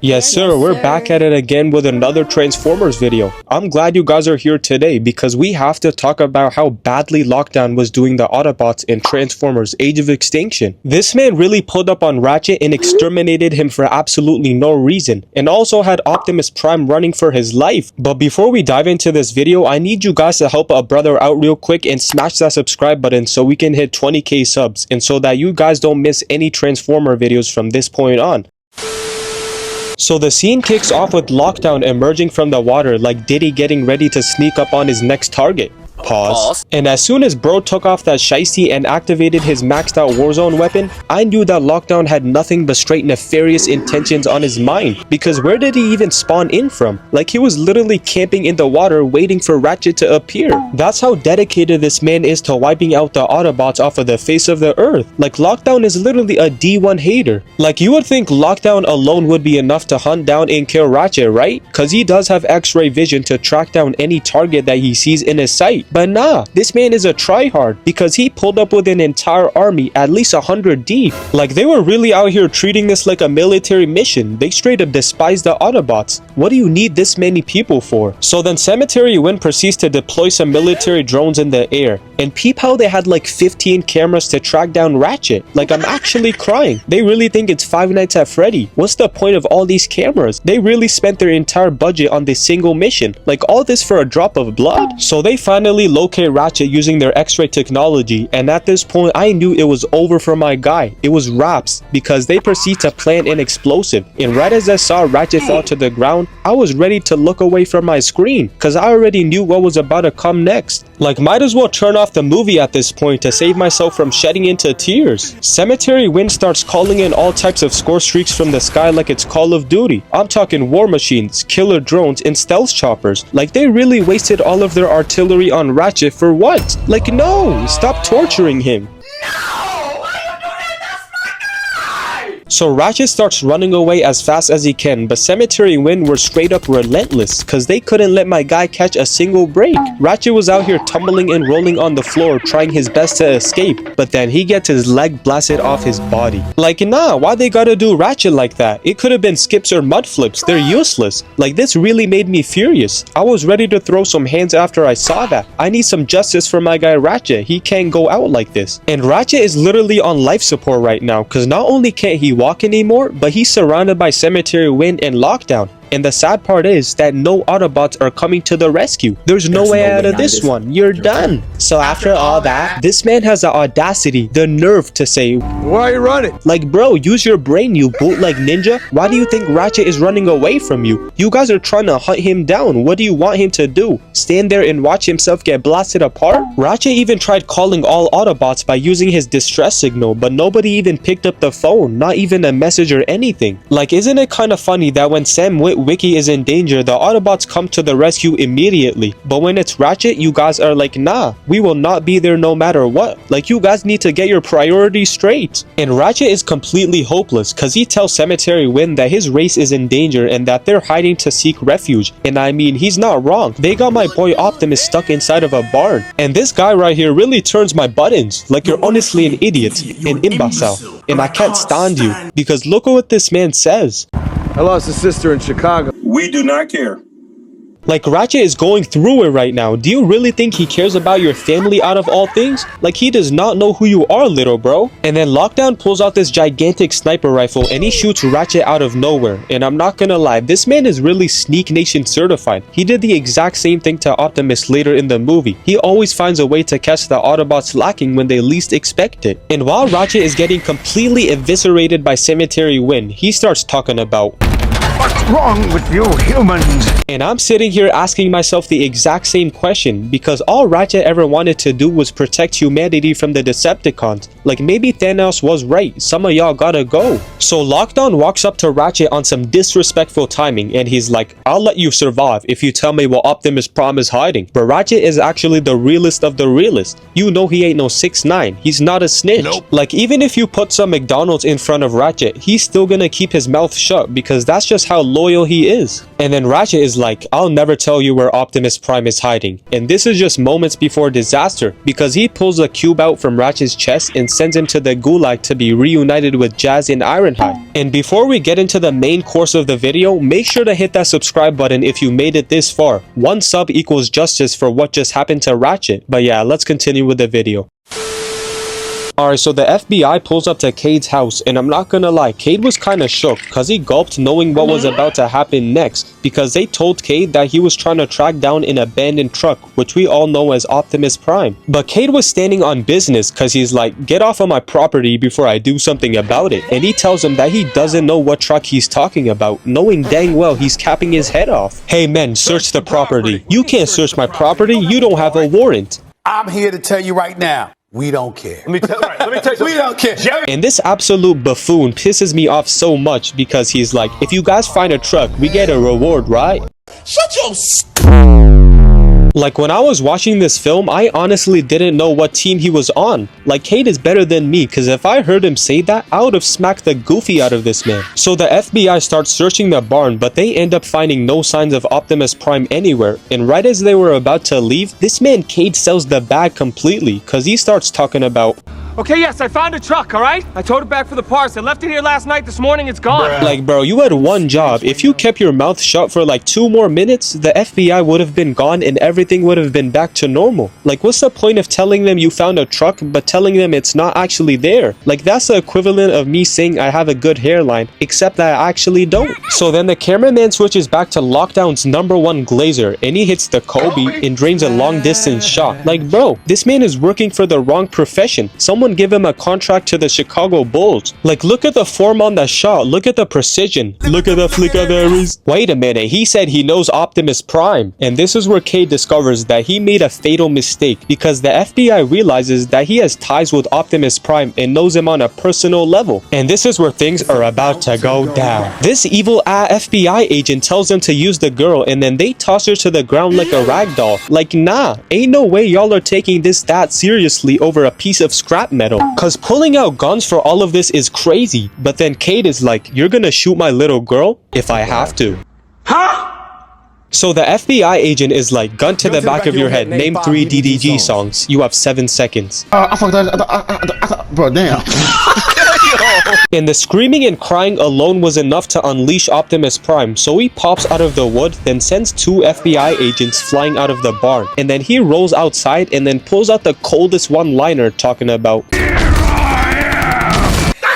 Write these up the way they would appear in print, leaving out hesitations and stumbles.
Yes sir, we're back at it again with another Transformers video. I'm glad you guys are here today because we have to talk about how badly Lockown was doing the Autobots in Transformers Age of Extinction. This man really pulled up on Ratchet and exterminated him for absolutely no reason, and also had Optimus Prime running for his life. But before we dive into this video, I need you guys to help a brother out real quick and smash that subscribe button so we can hit 20k subs, and so that you guys don't miss any Transformer videos from this point on. So the scene kicks off with Lockown emerging from the water like Diddy getting ready to sneak up on his next target. Pause. And as soon as bro took off that shiesty and activated his maxed out Warzone weapon, I knew that Lockown had nothing but straight nefarious intentions on his mind, because where did he even spawn in from? Like he was literally camping in the water waiting for Ratchet to appear. That's how dedicated this man is to wiping out the Autobots off of the face of the earth. Like Lockown is literally a D1 hater. Like you would think Lockown alone would be enough to hunt down and kill Ratchet, right? Cause he does have X-ray vision to track down any target that he sees in his sight. But nah, this man is a tryhard because he pulled up with an entire army at least 100 deep. Like they were really out here treating this like a military mission. They straight up despise the Autobots. What do you need this many people for? So then Cemetery Wind proceeds to deploy some military drones in the air. And peep how they had like 15 cameras to track down Ratchet. Like I'm actually crying. They really think it's Five Nights at Freddy. What's the point of all these cameras? They really spent their entire budget on this single mission. Like all this for a drop of blood? So they finally locate Ratchet using their X-ray technology, and at this point I knew it was over for my guy. It was wraps, because they proceed to plant an explosive, and right as I saw Ratchet fall to the ground, I was ready to look away from my screen because I already knew what was about to come next. Like might as well turn off the movie at this point to save myself from shedding into tears. Cemetery Wind starts calling in all types of score streaks from the sky like it's Call of Duty. I'm talking war machines, killer drones, and stealth choppers. Like they really wasted all of their artillery on Ratchet for what? Like no, stop torturing him. So Ratchet starts running away as fast as he can, but Cemetery Wind were straight up relentless because they couldn't let my guy catch a single break. Ratchet was out here tumbling and rolling on the floor trying his best to escape, but then he gets his leg blasted off his body. Like nah, why they gotta do Ratchet like that? It could have been skips or mud flips. They're useless. Like this really made me furious. I was ready to throw some hands after I saw that. I need some justice for my guy Ratchet. He can't go out like this. And Ratchet is literally on life support right now because not only can't he walk anymore, but he's surrounded by Cemetery Wind and Lockown. And the sad part is that no Autobots are coming to the rescue. There's no way out of this one. You're done. So after all that, this man has the audacity, the nerve to say, "Why are you running?" Like bro, use your brain, you bootleg ninja. Why do you think Ratchet is running away from you? You guys are trying to hunt him down. What do you want him to do? Stand there and watch himself get blasted apart? Ratchet even tried calling all Autobots by using his distress signal, but nobody even picked up the phone, not even a message or anything. Like isn't it kind of funny that when Sam Wiki is in danger, the Autobots come to the rescue immediately, but when it's Ratchet, you guys are like, nah, we will not be there no matter what. Like you guys need to get your priorities straight. And Ratchet is completely hopeless because he tells Cemetery Wind that his race is in danger and that they're hiding to seek refuge. And I mean, he's not wrong. They got my boy Optimus stuck inside of a barn. And this guy right here really turns my buttons. Like you're honestly an idiot, an imbecile, and I can't stand you because look at what this man says. I lost a sister in Chicago. We do not care. Like Ratchet is going through it right now. Do you really think he cares about your family out of all things? Like he does not know who you are, little bro. And then Lockown pulls out this gigantic sniper rifle and he shoots Ratchet out of nowhere. And I'm not gonna lie, this man is really Sneak Nation certified. He did the exact same thing to Optimus later in the movie. He always finds a way to catch the Autobots lacking when they least expect it. And while Ratchet is getting completely eviscerated by Cemetery Wind, he starts talking about, "What's wrong with you humans?" And I'm sitting here asking myself the exact same question because all Ratchet ever wanted to do was protect humanity from the Decepticons. Like maybe Thanos was right, some of y'all gotta go. So Lockown walks up to Ratchet on some disrespectful timing and he's like, "I'll let you survive if you tell me what Optimus Prime is hiding." But Ratchet is actually the realest of the realest. You know he ain't no 6'9". He's not a snitch. Nope. Like even if you put some McDonald's in front of Ratchet, he's still gonna keep his mouth shut because that's just how loyal he is. And then Ratchet is like, I'll never tell you where Optimus Prime is hiding. And this is just moments before disaster, because he pulls a cube out from Ratchet's chest and sends him to the Gulag to be reunited with Jazz and Ironhide. And before we get into the main course of the video, make sure to hit that subscribe button if you made it this far. One sub equals justice for what just happened to Ratchet. But yeah, let's continue with the video. Alright, so the FBI pulls up to Cade's house, and I'm not gonna lie, Cade was kinda shook cause he gulped knowing what was about to happen next, because they told Cade that he was trying to track down an abandoned truck, which we all know as Optimus Prime. But Cade was standing on business cause he's like, get off of my property before I do something about it, and he tells him that he doesn't know what truck he's talking about, knowing dang well he's capping his head off. Hey men, search the property. You can't search my property, you don't have a warrant. I'm here to tell you right now, we don't care. Let me tell you, We don't care. And this absolute buffoon pisses me off so much because he's like, if you guys find a truck, we get a reward, right? Shut your Like, when I was watching this film, I honestly didn't know what team he was on. Like, Cade is better than me, because if I heard him say that, I would have smacked the goofy out of this man. So the FBI starts searching the barn, but they end up finding no signs of Optimus Prime anywhere. And right as they were about to leave, this man Cade sells the bag completely, because he starts talking about, okay, yes, I found a truck, all right? I towed it back for the parts. I left it here last night. This morning, it's gone. like, bro, you had one job. If you kept your mouth shut for like 2 more minutes, the FBI would have been gone and everything would have been back to normal. Like, what's the point of telling them you found a truck but telling them it's not actually there? Like, that's the equivalent of me saying I have a good hairline, except that I actually don't. So then the cameraman switches back to Lockdown's #1 glazer, and he hits the Kobe and drains a long distance shot. Like, bro, this man is working for the wrong profession. Someone give him a contract to the Chicago Bulls. Like, look at the form on the shot, look at the precision, look at the flick of the wrist. Wait a minute, he said he knows Optimus Prime. And this is where Cade discovers that he made a fatal mistake, because the FBI realizes that he has ties with Optimus Prime and knows him on a personal level. And this is where things are about to go down. This evil FBI agent tells them to use the girl, and then they toss her to the ground like a rag doll. Like, nah, ain't no way y'all are taking this that seriously over a piece of scrap metal. Cause pulling out guns for all of this is crazy. But then Cade is like, you're gonna shoot my little girl if I have to. Huh? So the FBI agent is like, gun to the back of your head, name 3 DDG songs. You have 7 seconds. I fucked that. Bro, damn. And the screaming and crying alone was enough to unleash Optimus Prime, so he pops out of the wood, then sends 2 FBI agents flying out of the barn. And then he rolls outside and then pulls out the coldest one-liner talking about, That's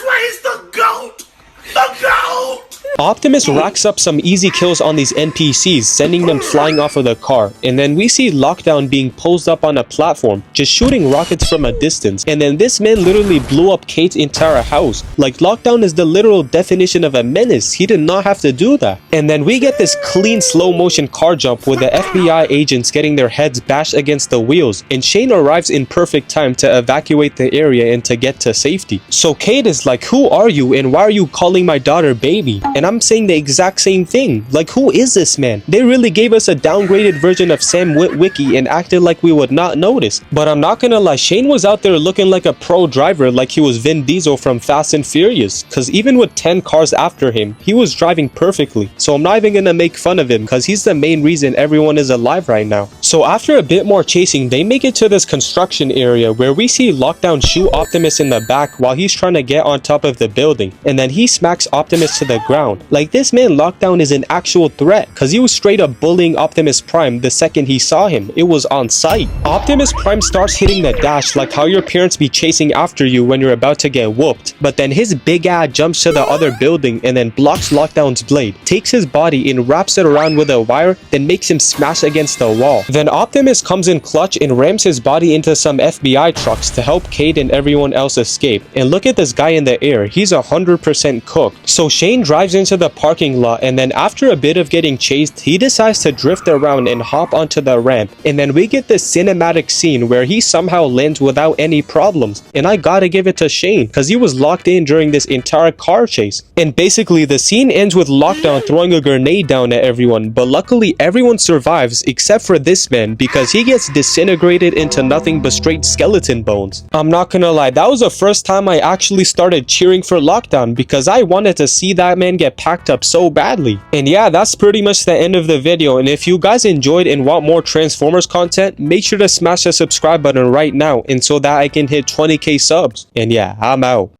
why he's the GOAT! The GOAT! Optimus racks up some easy kills on these NPCs, sending them flying off of the car. And then we see Lockdown being posed up on a platform, just shooting rockets from a distance. And then this man literally blew up Cade's entire house. Like, Lockdown is the literal definition of a menace. He did not have to do that. And then we get this clean slow motion car jump with the FBI agents getting their heads bashed against the wheels. And Shane arrives in perfect time to evacuate the area and to get to safety. So Cade is like, who are you and why are you calling my daughter baby? And I'm saying the exact same thing. Like, who is this man? They really gave us a downgraded version of Sam Witwicky and acted like we would not notice. But I'm not gonna lie, Shane was out there looking like a pro driver, like he was Vin Diesel from Fast and Furious. Cause even with 10 cars after him, he was driving perfectly. So I'm not even gonna make fun of him, cause he's the main reason everyone is alive right now. So after a bit more chasing, they make it to this construction area where we see Lockdown shoot Optimus in the back while he's trying to get on top of the building. And then he smacks Optimus to the ground. Like, this man Lockdown is an actual threat, cause he was straight up bullying Optimus Prime the second he saw him. It was on sight. Optimus Prime starts hitting the dash like how your parents be chasing after you when you're about to get whooped. But then his big ass jumps to the other building and then blocks Lockdown's blade, takes his body and wraps it around with a wire, then makes him smash against the wall. Then Optimus comes in clutch and rams his body into some FBI trucks to help Cade and everyone else escape. And look at this guy in the air, he's 100% cooked. So Shane drives into the parking lot, and then after a bit of getting chased, he decides to drift around and hop onto the ramp. And then we get this cinematic scene where he somehow lands without any problems. And I gotta give it to Shane, because he was locked in during this entire car chase. And basically the scene ends with Lockdown throwing a grenade down at everyone, but luckily everyone survives except for this this man because he gets disintegrated into nothing but straight skeleton bones. I'm not gonna lie, that was the first time I actually started cheering for Lockdown because I wanted to see that man get packed up so badly. And yeah, that's pretty much the end of the video, and if you guys enjoyed and want more Transformers content, make sure to smash the subscribe button right now and so that I can hit 20k subs. And yeah, I'm out.